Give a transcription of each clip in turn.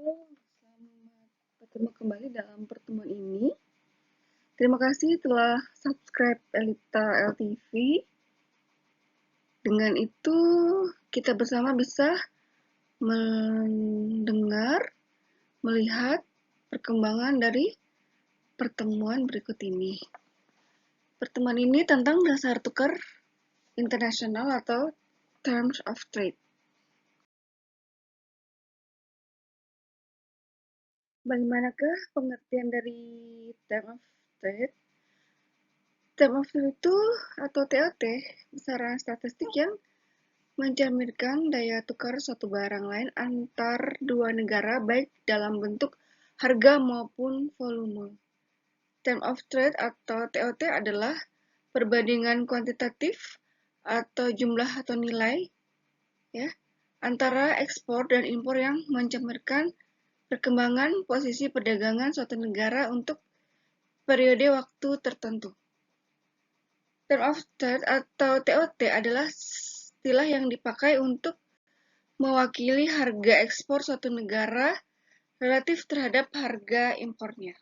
Selamat bertemu kembali dalam pertemuan ini. Terima kasih telah subscribe Elita LTV. Dengan itu, kita bersama bisa mendengar, melihat perkembangan dari pertemuan berikut ini. Pertemuan ini tentang dasar tukar internasional atau Terms of Trade. Bagaimanakah pengertian dari Term of Trade? Term of Trade itu atau TOT, besaran statistik yang mencerminkan daya tukar suatu barang lain antar dua negara baik dalam bentuk harga maupun volume. Term of Trade atau TOT adalah perbandingan kuantitatif atau jumlah atau nilai ya, antara ekspor dan impor yang mencerminkan perkembangan posisi perdagangan suatu negara untuk periode waktu tertentu. Term of Trade atau TOT adalah istilah yang dipakai untuk mewakili harga ekspor suatu negara relatif terhadap harga impornya.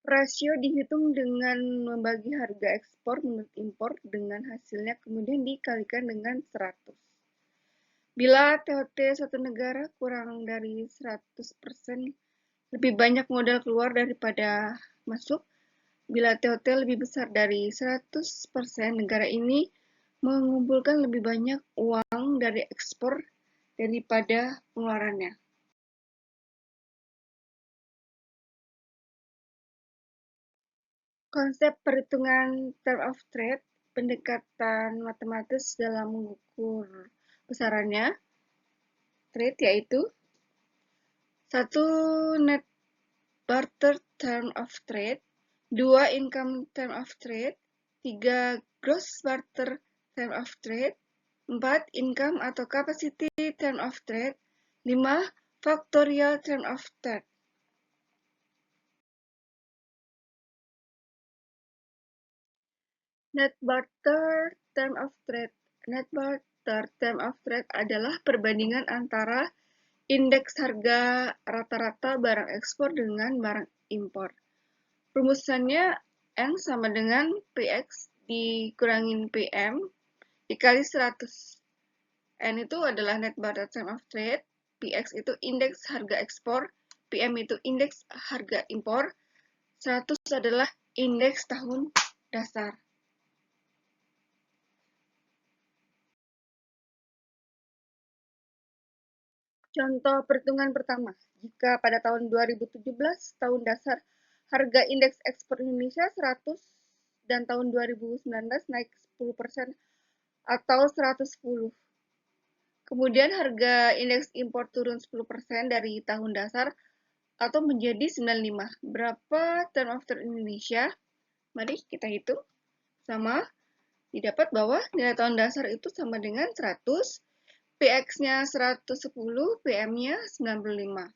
Rasio dihitung dengan membagi harga ekspor menurut impor dengan hasilnya kemudian dikalikan dengan 100. Bila TOT suatu negara kurang dari 100%, lebih banyak modal keluar daripada masuk. Bila TOT lebih besar dari 100%, negara ini mengumpulkan lebih banyak uang dari ekspor daripada pengeluarannya. Konsep perhitungan term of trade, pendekatan matematis dalam mengukur besarannya trade, yaitu 1. Net barter term of trade, 2. Income term of trade, 3. Gross barter term of trade, 4. Income atau capacity term of trade, 5. Factorial term of trade. Net barter term of trade. Net barter term of trade adalah perbandingan antara indeks harga rata-rata barang ekspor dengan barang impor. Rumusannya N sama dengan PX dikurangin PM dikali 100. N itu adalah net barter term of trade, PX itu indeks harga ekspor, PM itu indeks harga impor, 100 adalah indeks tahun dasar. Contoh perhitungan pertama, jika pada tahun 2017, tahun dasar, harga indeks ekspor Indonesia 100 dan tahun 2019 naik 10% atau 110. Kemudian harga indeks impor turun 10% dari tahun dasar atau menjadi 95. Berapa term of trade Indonesia? Mari kita hitung. Sama, didapat bahwa nilai tahun dasar itu sama dengan 100, PX-nya 110, PM-nya 95.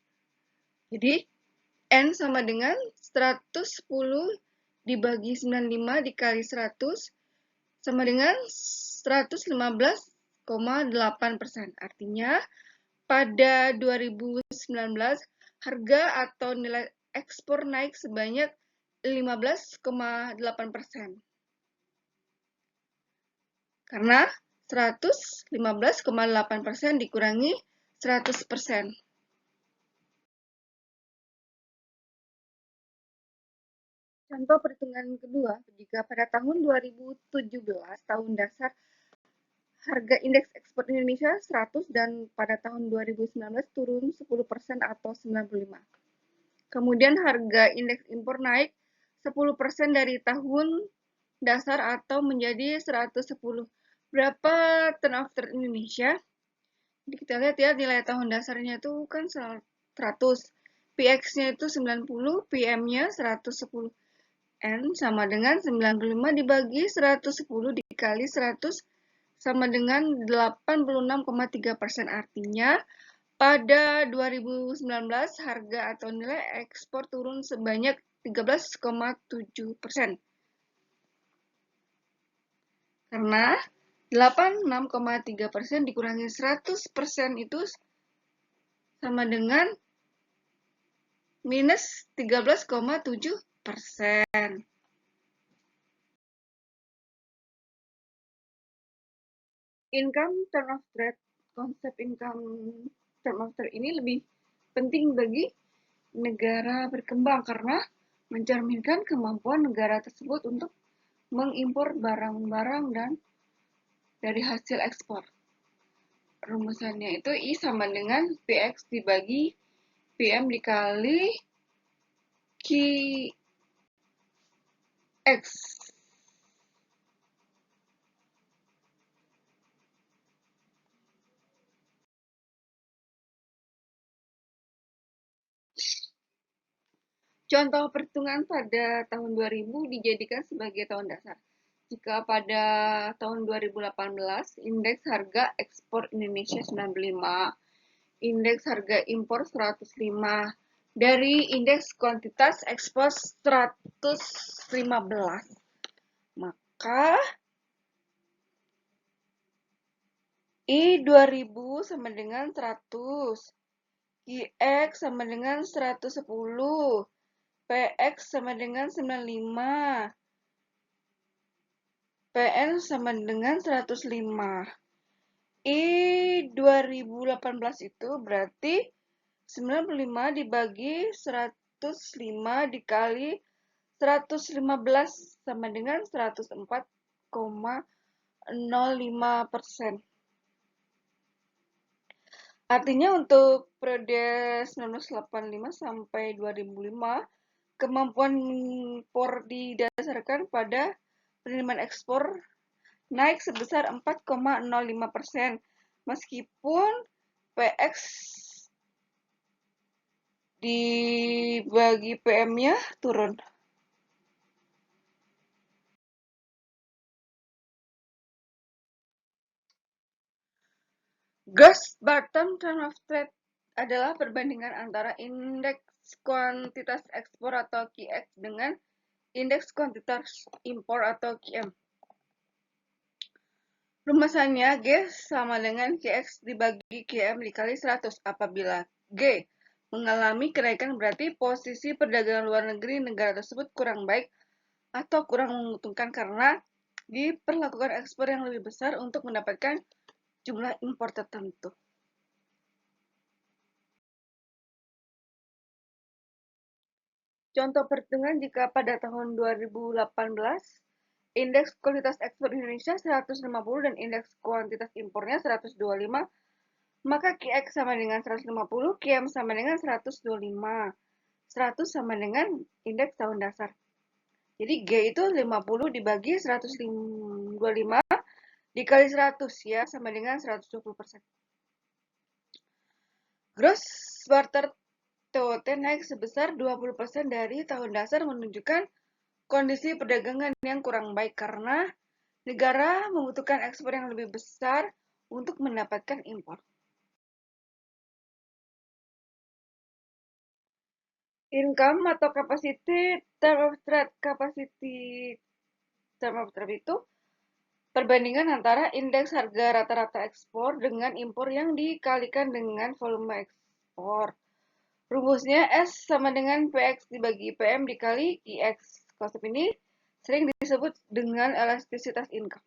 Jadi, N sama dengan 110 dibagi 95 dikali 100 sama dengan 115,8%. Artinya, pada 2019, harga atau nilai ekspor naik sebanyak 15,8%. Karena 115,8% dikurangi 100%. Contoh perhitungan kedua, jika pada tahun 2017, tahun dasar, harga indeks ekspor Indonesia 100 dan pada tahun 2019 turun 10% atau 95. Kemudian harga indeks impor naik 10% dari tahun dasar atau menjadi 110. Berapa turn of trade Indonesia? Jadi kita lihat ya, nilai tahun dasarnya itu kan 100. PX-nya itu 90, PM-nya 110. N sama dengan 95 dibagi 110 dikali 100 sama dengan 86,3%. Artinya pada 2019 harga atau nilai ekspor turun sebanyak 13,7%. Karena 86,3% dikurangi 100% itu sama dengan minus 13,7%. Income term of trade, konsep income term of trade ini lebih penting bagi negara berkembang karena mencerminkan kemampuan negara tersebut untuk mengimpor barang-barang dan dari hasil ekspor. Rumusannya itu I sama dengan PX dibagi PM dikali QX. Contoh perhitungan pada tahun 2000 dijadikan sebagai tahun dasar. Jika pada tahun 2018 indeks harga ekspor Indonesia 95, indeks harga impor 105, dari indeks kuantitas ekspor 115, maka I 2000 sama dengan 100, QX sama dengan 110, PX sama dengan 95, PN sama dengan 105. I 2018 itu berarti 95 dibagi 105 dikali 115 sama dengan 104,05%. Artinya untuk periode 1985 sampai 2005, kemampuan impor didasarkan pada penerimaan ekspor naik sebesar 4,05%, meskipun PX dibagi PM-nya turun. Gross bottom term of trade adalah perbandingan antara indeks kuantitas ekspor atau QX dengan indeks kuantitas impor atau QM. Rumusannya G sama dengan QX dibagi QM dikali 100. Apabila G mengalami kenaikan berarti posisi perdagangan luar negeri negara tersebut kurang baik atau kurang menguntungkan karena diperlakukan ekspor yang lebih besar untuk mendapatkan jumlah impor tertentu. Contoh perhitungan jika pada tahun 2018 indeks kuantitas ekspor Indonesia 150 dan indeks kuantitas impornya 125, maka QX sama dengan 150, QM sama dengan 125. 100 sama dengan indeks tahun dasar. Jadi G itu 50 dibagi 125 dikali 100 ya, sama dengan 120%. Gross barter TOT naik sebesar 20% dari tahun dasar menunjukkan kondisi perdagangan yang kurang baik karena negara membutuhkan ekspor yang lebih besar untuk mendapatkan impor. Income atau capacity term of trade. Capacity term of trade itu perbandingan antara indeks harga rata-rata ekspor dengan impor yang dikalikan dengan volume ekspor. Rumusnya S sama dengan PX dibagi PM dikali IX. Konsep ini sering disebut dengan elastisitas income.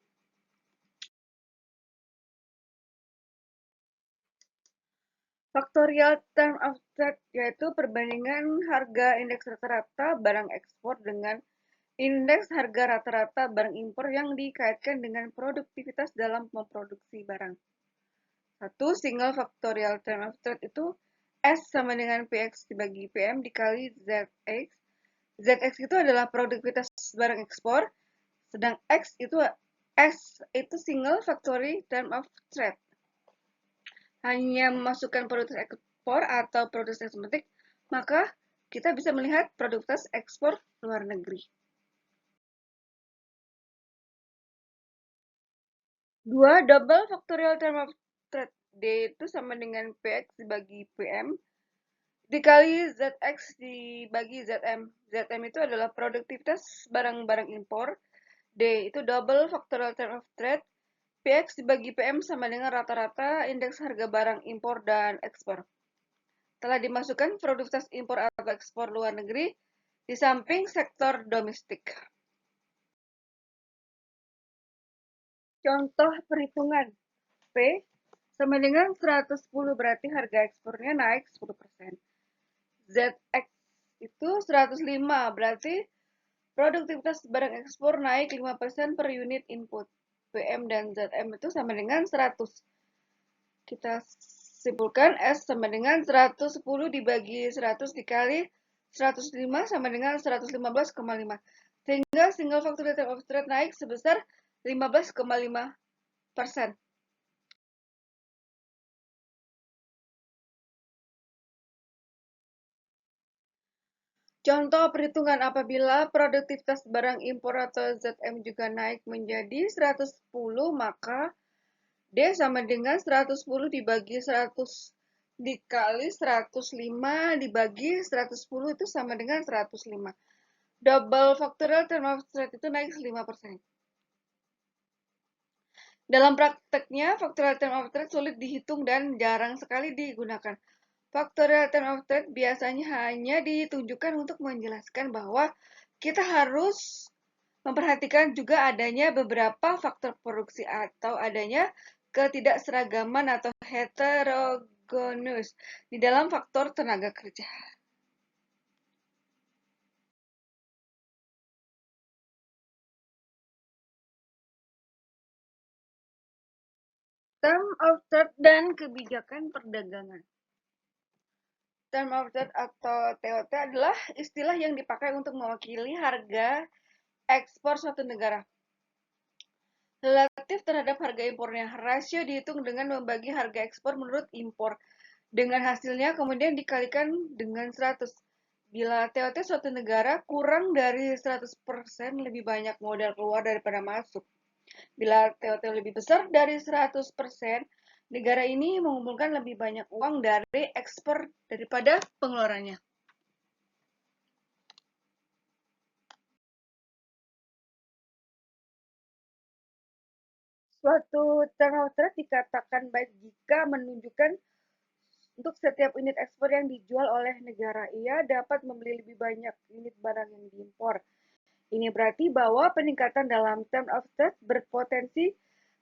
Faktorial term of trade yaitu perbandingan harga indeks rata-rata barang ekspor dengan indeks harga rata-rata barang impor yang dikaitkan dengan produktivitas dalam memproduksi barang. Satu single factorial term of trade itu S sama dengan PX dibagi PM dikali ZX. ZX itu adalah produktivitas barang ekspor, sedang X itu S itu single factory term of trade. Hanya memasukkan produktivitas ekspor atau produktivitas domestik, maka kita bisa melihat produktivitas ekspor luar negeri. 2. Double factorial term of trade. D itu sama dengan PX dibagi PM dikali ZX dibagi ZM. ZM itu adalah produktivitas barang-barang impor, D itu double factorial term of trade. PX dibagi PM sama dengan rata-rata indeks harga barang impor dan ekspor. Telah dimasukkan produktivitas impor atau ekspor luar negeri di samping sektor domestik. Contoh perhitungan. P sama dengan 110 berarti harga ekspornya naik 10%. ZX itu 105 berarti produktivitas barang ekspor naik 5% per unit input. PM dan ZM itu sama dengan 100. Kita simpulkan S sama dengan 110 dibagi 100 dikali 105 sama dengan 115,5. Sehingga single factorial term of trade naik sebesar 15,5%. Contoh perhitungan apabila produktivitas barang impor atau ZM juga naik menjadi 110, maka D sama dengan 110 dibagi 100 dikali 105 dibagi 110 itu sama dengan 105. Double factorial term of trade itu naik 5%. Dalam prakteknya, factorial term of trade sulit dihitung dan jarang sekali digunakan. Factorial term of trade biasanya hanya ditunjukkan untuk menjelaskan bahwa kita harus memperhatikan juga adanya beberapa faktor produksi atau adanya ketidakseragaman atau heterogeneous di dalam faktor tenaga kerja. Term of trade dan kebijakan perdagangan. Term of trade atau TOT adalah istilah yang dipakai untuk mewakili harga ekspor suatu negara relatif terhadap harga impornya. Rasio dihitung dengan membagi harga ekspor menurut impor. Dengan hasilnya kemudian dikalikan dengan 100. Bila TOT suatu negara kurang dari 100% lebih banyak modal keluar daripada masuk. Bila TOT lebih besar dari 100%, negara ini mengumpulkan lebih banyak uang dari ekspor daripada pengeluarannya. Suatu term of trade dikatakan baik jika menunjukkan untuk setiap unit ekspor yang dijual oleh negara, ia dapat membeli lebih banyak unit barang yang diimpor. Ini berarti bahwa peningkatan dalam term of trade berpotensi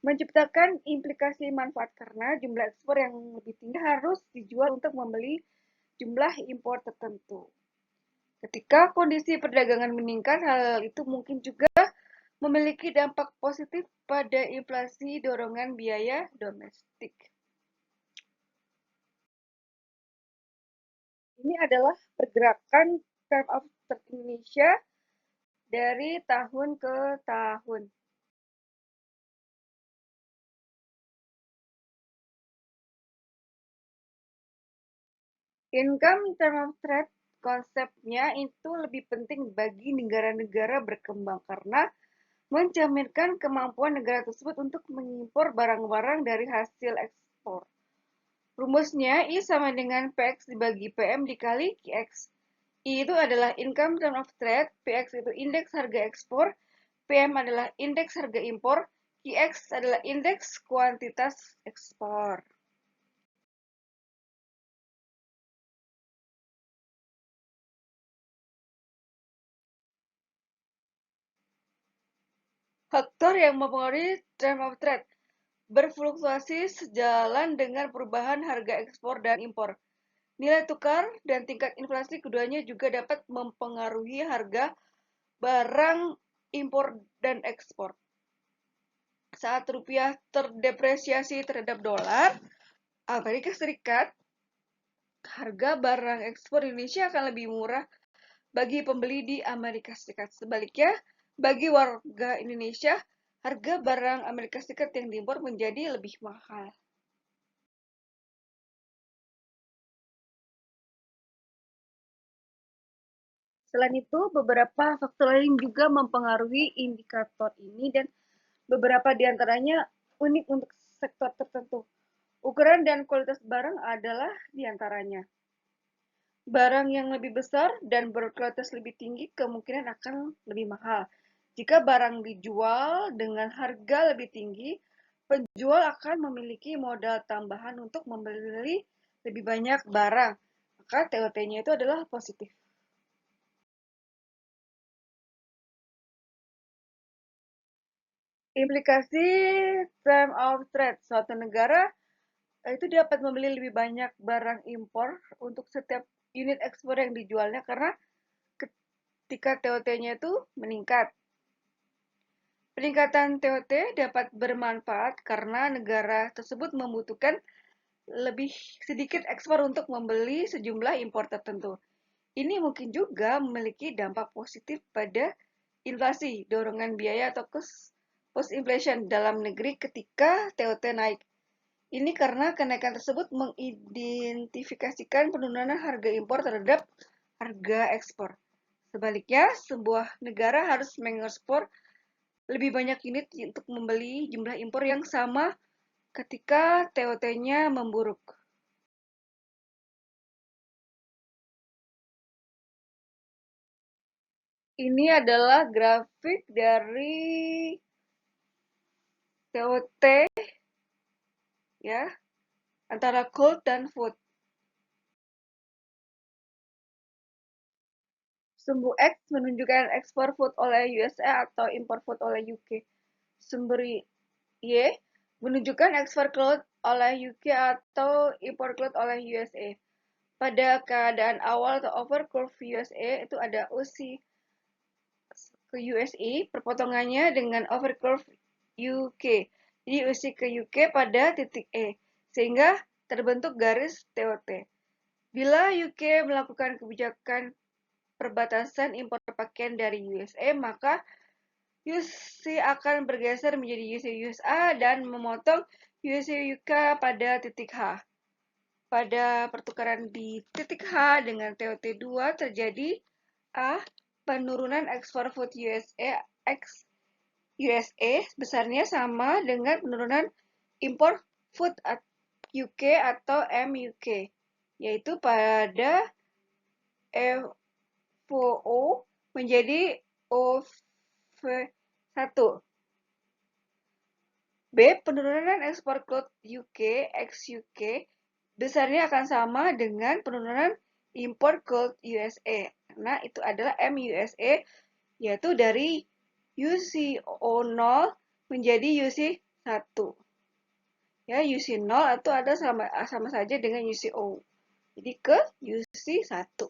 menciptakan implikasi manfaat karena jumlah ekspor yang lebih tinggi harus dijual untuk membeli jumlah impor tertentu. Ketika kondisi perdagangan meningkat, hal itu mungkin juga memiliki dampak positif pada inflasi dorongan biaya domestik. Ini adalah pergerakan term of trade Indonesia dari tahun ke tahun. Income term of trade konsepnya itu lebih penting bagi negara-negara berkembang karena mencerminkan kemampuan negara tersebut untuk mengimpor barang-barang dari hasil ekspor. Rumusnya I sama dengan PX dibagi PM dikali QX. I itu adalah income term of trade, PX itu indeks harga ekspor, PM adalah indeks harga impor, QX adalah indeks kuantitas ekspor. Faktor yang mempengaruhi term of trade berfluktuasi sejalan dengan perubahan harga ekspor dan impor. Nilai tukar dan tingkat inflasi keduanya juga dapat mempengaruhi harga barang impor dan ekspor. Saat rupiah terdepresiasi terhadap dolar Amerika Serikat, harga barang ekspor Indonesia akan lebih murah bagi pembeli di Amerika Serikat. Sebaliknya, bagi warga Indonesia, harga barang Amerika Serikat yang diimpor menjadi lebih mahal. Selain itu, beberapa faktor lain juga mempengaruhi indikator ini dan beberapa diantaranya unik untuk sektor tertentu. Ukuran dan kualitas barang adalah diantaranya. Barang yang lebih besar dan berkualitas lebih tinggi kemungkinan akan lebih mahal. Jika barang dijual dengan harga lebih tinggi, penjual akan memiliki modal tambahan untuk membeli lebih banyak barang. Maka TOT-nya itu adalah positif. Implikasi term of trade. Suatu negara itu dapat membeli lebih banyak barang impor untuk setiap unit ekspor yang dijualnya karena ketika TOT-nya itu meningkat. Peningkatan TOT dapat bermanfaat karena negara tersebut membutuhkan lebih sedikit ekspor untuk membeli sejumlah impor tertentu. Ini mungkin juga memiliki dampak positif pada inflasi, dorongan biaya atau cost inflation dalam negeri ketika TOT naik. Ini karena kenaikan tersebut mengidentifikasikan penurunan harga impor terhadap harga ekspor. Sebaliknya, sebuah negara harus mengekspor lebih banyak unit untuk membeli jumlah impor yang sama ketika TOT-nya memburuk. Ini adalah grafik dari TOT ya, antara gold dan food. Sumbu X menunjukkan ekspor food oleh USA atau impor food oleh UK. Sumber Y menunjukkan ekspor cloud oleh UK atau impor cloud oleh USA. Pada keadaan awal atau overcurve USA itu ada UC ke USA, perpotongannya dengan overcurve UK. Jadi UC ke UK pada titik E, sehingga terbentuk garis TOT. Bila UK melakukan kebijakan perbatasan impor pakaian dari USA, maka UC akan bergeser menjadi UC USA dan memotong UC UK pada titik H. Pada pertukaran di titik H dengan TOT2 terjadi A. Penurunan ekspor food USA X USA besarnya sama dengan penurunan impor food UK atau MUK, yaitu pada FOO menjadi OV1. B. Penurunan ekspor cloud UK x UK besarnya akan sama dengan penurunan impor cloud USA. Karena itu adalah MUSA, yaitu dari UCO0 menjadi UC1. Ya, UC0 itu ada sama saja dengan UCO. Jadi ke UC1.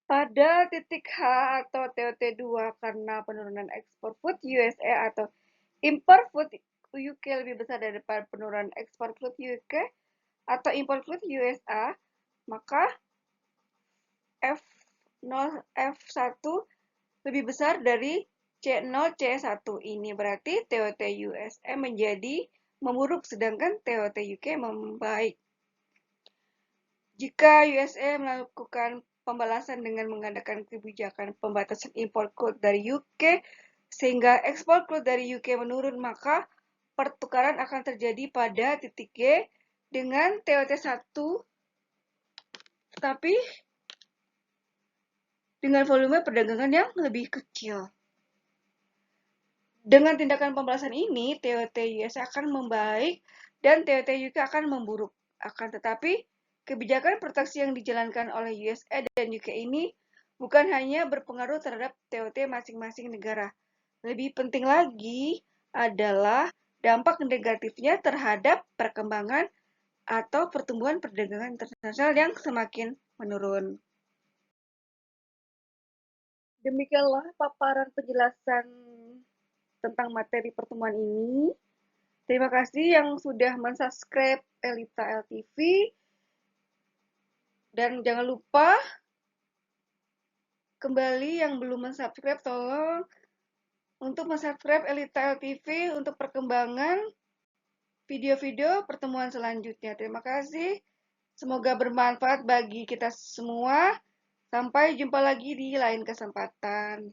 Pada titik H atau TOT2 karena penurunan ekspor food USA atau impor food UK lebih besar daripada penurunan ekspor food UK atau impor food USA, maka F0 F1 lebih besar dari C0 C1. Ini berarti TOT USA menjadi memburuk sedangkan TOT UK membaik. Jika USA melakukan pembalasan dengan mengadakan kebijakan pembatasan impor crude dari UK sehingga ekspor crude dari UK menurun, maka pertukaran akan terjadi pada titik G dengan TOT1 tapi dengan volume perdagangan yang lebih kecil. Dengan tindakan pembalasan ini, TOT US akan membaik dan TOT UK akan memburuk. Akan tetapi, kebijakan proteksi yang dijalankan oleh USA dan UK ini bukan hanya berpengaruh terhadap TOT masing-masing negara. Lebih penting lagi adalah dampak negatifnya terhadap perkembangan atau pertumbuhan perdagangan internasional yang semakin menurun. Demikianlah paparan penjelasan tentang materi pertemuan ini. Terima kasih yang sudah mensubscribe Elita LTV. Dan jangan lupa kembali yang belum mensubscribe, tolong untuk mensubscribe Elita LTV untuk perkembangan video-video pertemuan selanjutnya. Terima kasih. Semoga bermanfaat bagi kita semua. Sampai jumpa lagi di lain kesempatan.